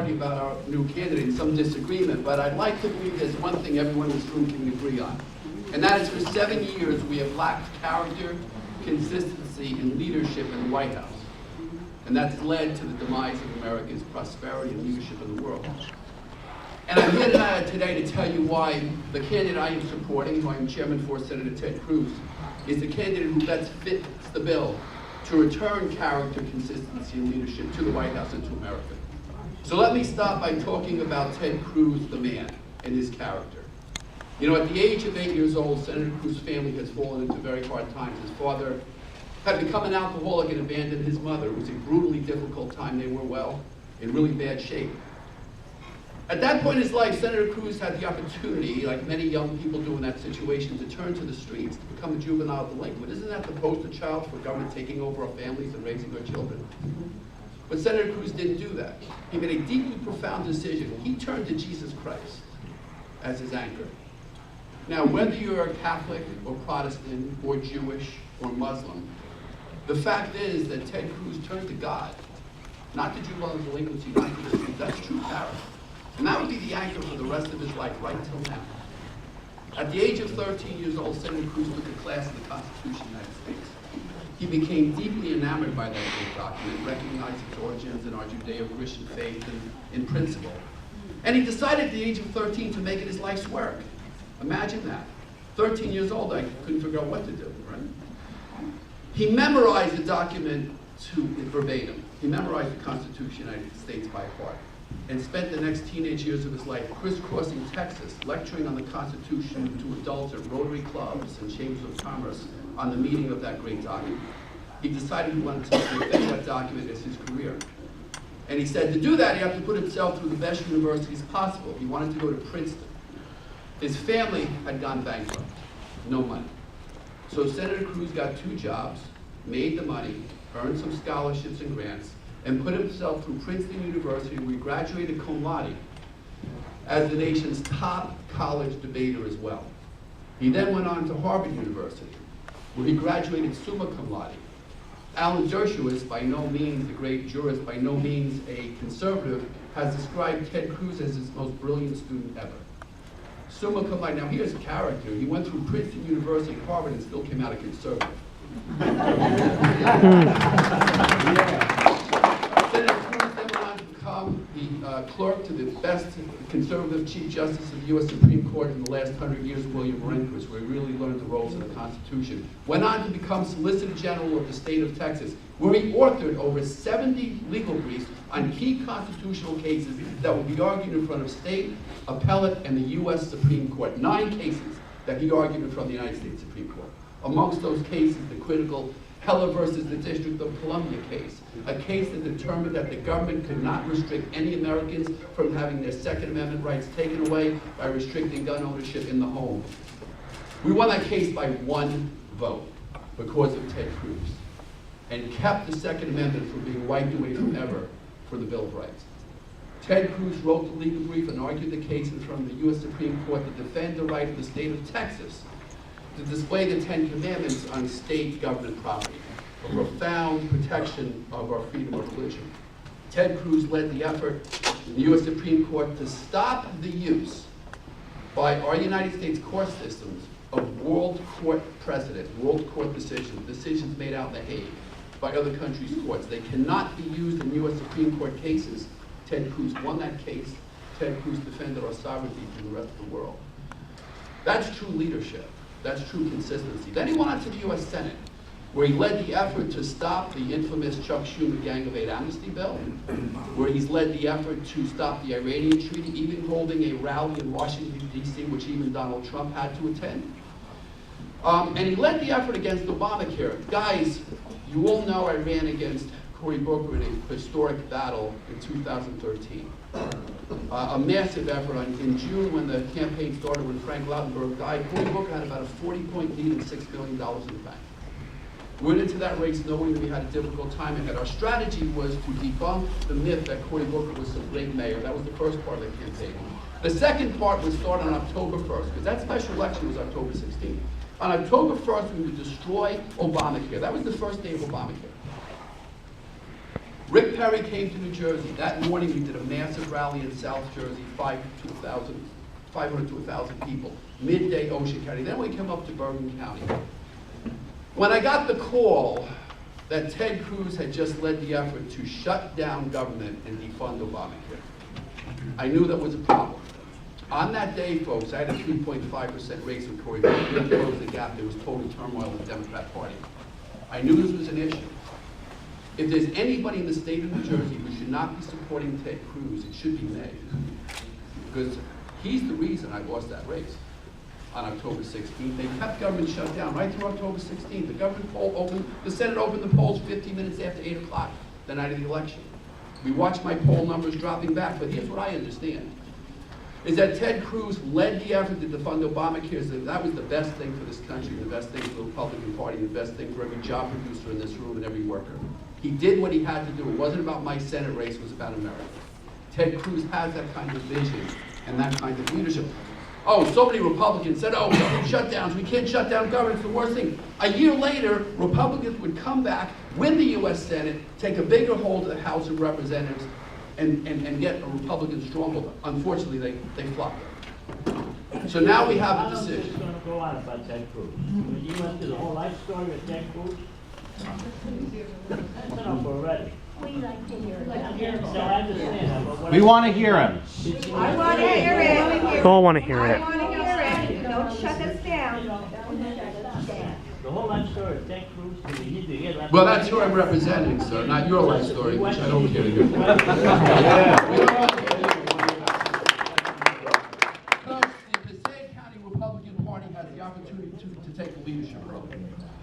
talking about our new candidate, some disagreement, but I'd like to believe there's one thing everyone in this room can agree on. And that is for 7 years we have lacked character, consistency, and leadership in the White House. And that's led to the demise of America's prosperity and leadership in the world. And I'm here today to tell you why the candidate I am supporting, who I am chairman for, Senator Ted Cruz, is the candidate who best fits the bill to return character, consistency, and leadership to the White House and to America. So let me start by talking about Ted Cruz, the man, and his character. You know, at the age of 8 years old, Senator Cruz's family has fallen into very hard times. His father had become an alcoholic and abandoned his mother. It was a brutally difficult time. They were, well, in really bad shape. At that point in his life, Senator Cruz had the opportunity, like many young people do in that situation, to turn to the streets, to become a juvenile delinquent. Isn't that the poster child for government taking over our families and raising our children? But Senator Cruz didn't do that. He made a deeply profound decision. He turned to Jesus Christ as his anchor. Now, whether you're a Catholic or Protestant or Jewish or Muslim, the fact is that Ted Cruz turned to God, not to juvenile delinquency, not to the streets. That's true character. And that would be the anchor for the rest of his life, right till now. At the age of 13 years old, Senator Cruz took a class in the Constitution of the United States. He became deeply enamored by that great document, recognized its origins in our Judeo-Christian faith and in principle. And he decided at the age of 13 to make it his life's work. Imagine that. 13 years old, I couldn't figure out what to do, right? He memorized the document verbatim. He memorized the Constitution of the United States by heart, and spent the next teenage years of his life crisscrossing Texas, lecturing on the Constitution to adults at Rotary clubs and chambers of commerce on the meaning of that great document. He decided he wanted to make that document as his career. And he said to do that, he had to put himself through the best universities possible. He wanted to go to Princeton. His family had gone bankrupt, no money. So Senator Cruz got 2 jobs, made the money, earned some scholarships and grants, and put himself through Princeton University, where he graduated cum laude as the nation's top college debater as well. He then went on to Harvard University, where he graduated summa cum laude. Alan Dershowitz, by no means the great jurist, by no means a conservative, has described Ted Cruz as his most brilliant student ever. Summa cum laude. Now here's character. He went through Princeton University and Harvard and still came out a conservative. Senator Cruz then went on to become the clerk to the best conservative Chief Justice of the U.S. Supreme Court in the last 100 years, William Rehnquist, where he really learned the ropes of the Constitution. Went on to become Solicitor General of the state of Texas, where he authored over 70 legal briefs on key constitutional cases that will be argued in front of state, appellate, and the U.S. Supreme Court. 9 cases that he argued in front of the United States Supreme Court. Amongst those cases, the critical Heller versus the District of Columbia case, a case that determined that the government could not restrict any Americans from having their Second Amendment rights taken away by restricting gun ownership in the home. We won that case by 1 vote because of Ted Cruz, and kept the Second Amendment from being wiped away forever for the Bill of Rights. Ted Cruz wrote the legal brief and argued the case in front of the U.S. Supreme Court to defend the right of the state of Texas to display the 10 Commandments on state government property, a profound protection of our freedom of religion. Ted Cruz led the effort in the U.S. Supreme Court to stop the use by our United States court systems of world court precedent, world court decisions made out in The Hague by other countries' courts. They cannot be used in U.S. Supreme Court cases. Ted Cruz won that case. Ted Cruz defended our sovereignty to the rest of the world. That's true leadership. That's true consistency. Then he went on to the U.S. Senate, where he led the effort to stop the infamous Chuck Schumer Gang of 8 amnesty bill, where he's led the effort to stop the Iranian treaty, even holding a rally in Washington, D.C., which even Donald Trump had to attend. And he led the effort against Obamacare. Guys, you all know I ran against Cory Booker in a historic battle in 2013. A massive effort. In June, when the campaign started, when Frank Lautenberg died, Cory Booker had about a 40-point lead and $6 million in the bank. We went into that race knowing that we had a difficult time ahead. Our strategy was to debunk the myth that Cory Booker was some great mayor. That was the first part of the campaign. The second part would start on October 1st, because that special election was October 16th. On October 1st, we would destroy Obamacare. That was the first day of Obamacare. Rick Perry came to New Jersey. That morning we did a massive rally in South Jersey, 500 to 1,000 people. Midday, Ocean County. Then we came up to Bergen County. When I got the call that Ted Cruz had just led the effort to shut down government and defund Obamacare, I knew that was a problem. On that day, folks, I had a 3.5% race with Cory Booker. We closed the gap. There was total turmoil in the Democrat Party. I knew this was an issue. If there's anybody in the state of New Jersey who should not be supporting Ted Cruz, it should be me. Because he's the reason I lost that race on October 16th. They kept government shut down right through October 16th. The government poll opened, the Senate opened the polls 15 minutes after 8 o'clock, the night of the election. We watched my poll numbers dropping back, but here's what I understand, is that Ted Cruz led the effort to defund Obamacare. So that was the best thing for this country, the best thing for the Republican Party, the best thing for every job producer in this room and every worker. He did what he had to do. It wasn't about my Senate race, it was about America. Ted Cruz has that kind of vision and that kind of leadership. Oh, so many Republicans said, oh, government shutdowns, we can't shut down government, it's the worst thing. A year later, Republicans would come back, win the US Senate, take a bigger hold of the House of Representatives, and get a Republican stronghold. Unfortunately, they flopped. So now we have a decision. How long is this going to go on about Ted Cruz? You went through the whole life story of Ted Cruz? That's enough already. We like to hear So I understand that, but what We want to hear him. I want to hear it. We all want to hear I it. want to hear it. Don't shut us down. The whole life story of Ted Cruz, do we need to hear that? Well, that's who I'm representing, sir, not your life story, which I don't care to hear. The Passaic County Republican Party has the opportunity to take a leadership role.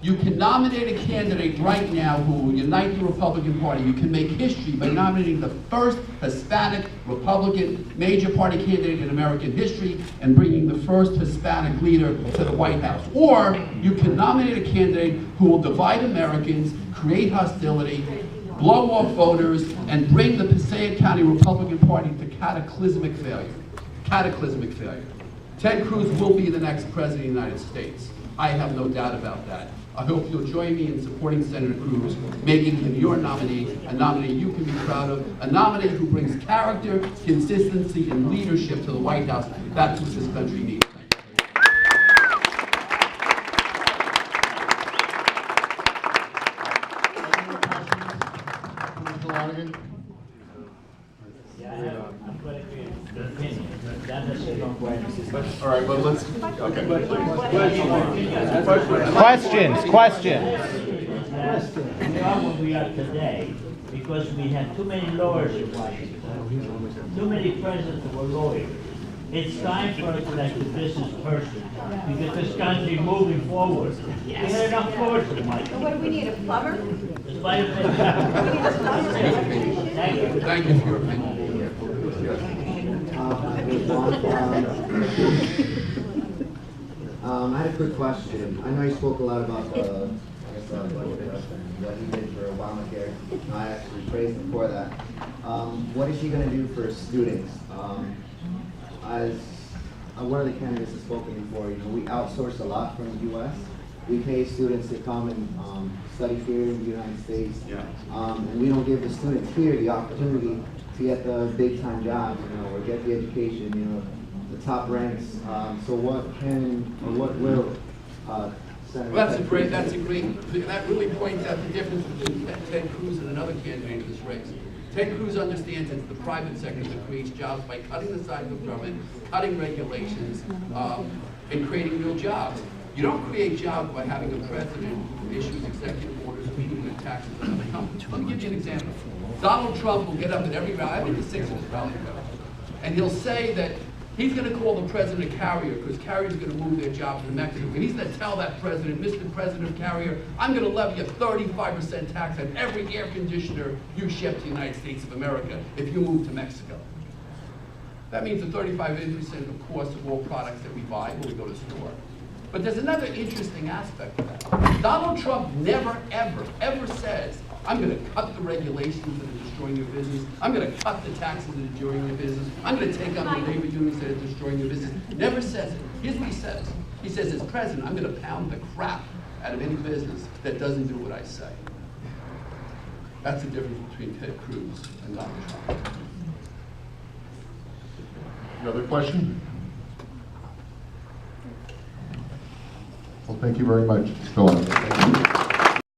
You can nominate a candidate right now who will unite the Republican Party. You can make history by nominating the first Hispanic Republican major party candidate in American history and bringing the first Hispanic leader to the White House. Or you can nominate a candidate who will divide Americans, create hostility, blow off voters, and bring the Passaic County Republican Party to cataclysmic failure. Cataclysmic failure. Ted Cruz will be the next president of the United States. I have no doubt about that. I hope you'll join me in supporting Senator Cruz, making him your nominee, a nominee you can be proud of, a nominee who brings character, consistency, and leadership to the White House. That's what this country needs. Mr. Lonegan? Yeah, I'm going to create an opinion. That doesn't go away. All right, well, let's, okay. Questions. We are where we are today because we had too many lawyers in Washington, too many presidents that were lawyers. It's time for us to act the business person to get this country moving forward. We had enough lawyers in Washington. What do we need, a plumber? It's by the Thank you. Thank you for your opinion. I had a quick question. I know you spoke a lot about what he did for Obamacare. I actually praised him for that. What is he going to do for students? As one of the candidates has spoken before, you know, we outsource a lot from the U.S. We pay students to come and study here in the United States, and we don't give the students here the opportunity to get the big-time jobs, you know, or get the education, you know, the top ranks. So what can or what will Senator? Well, that really points out the difference between Ted Cruz and another candidate in this race. Ted Cruz understands it's the private sector that creates jobs by cutting the size of government, cutting regulations, and creating real jobs. You don't create jobs by having a president who issues executive orders repeating the taxes on other companies. Let me give you an example. Donald Trump will get up at every rally, I've been to 6 of his rallies, and he'll say that he's going to call the president a carrier because carriers are going to move their jobs to Mexico. And he's going to tell that president, Mr. President of Carrier, I'm going to levy a 35% tax on every air conditioner you ship to the United States of America if you move to Mexico. That means the 35% of the cost of all products that we buy when we go to the store. But there's another interesting aspect of that. Donald Trump never, ever says, I'm going to cut the regulations that are destroying your business. I'm going to cut the taxes that are destroying your business. I'm going to take on the labor unions that are destroying your business. Never says it. Here's what he says. He says, as president, I'm going to pound the crap out of any business that doesn't do what I say. That's the difference between Ted Cruz and Donald Trump. Another question? Well, thank you very much, Mr. Lonegan.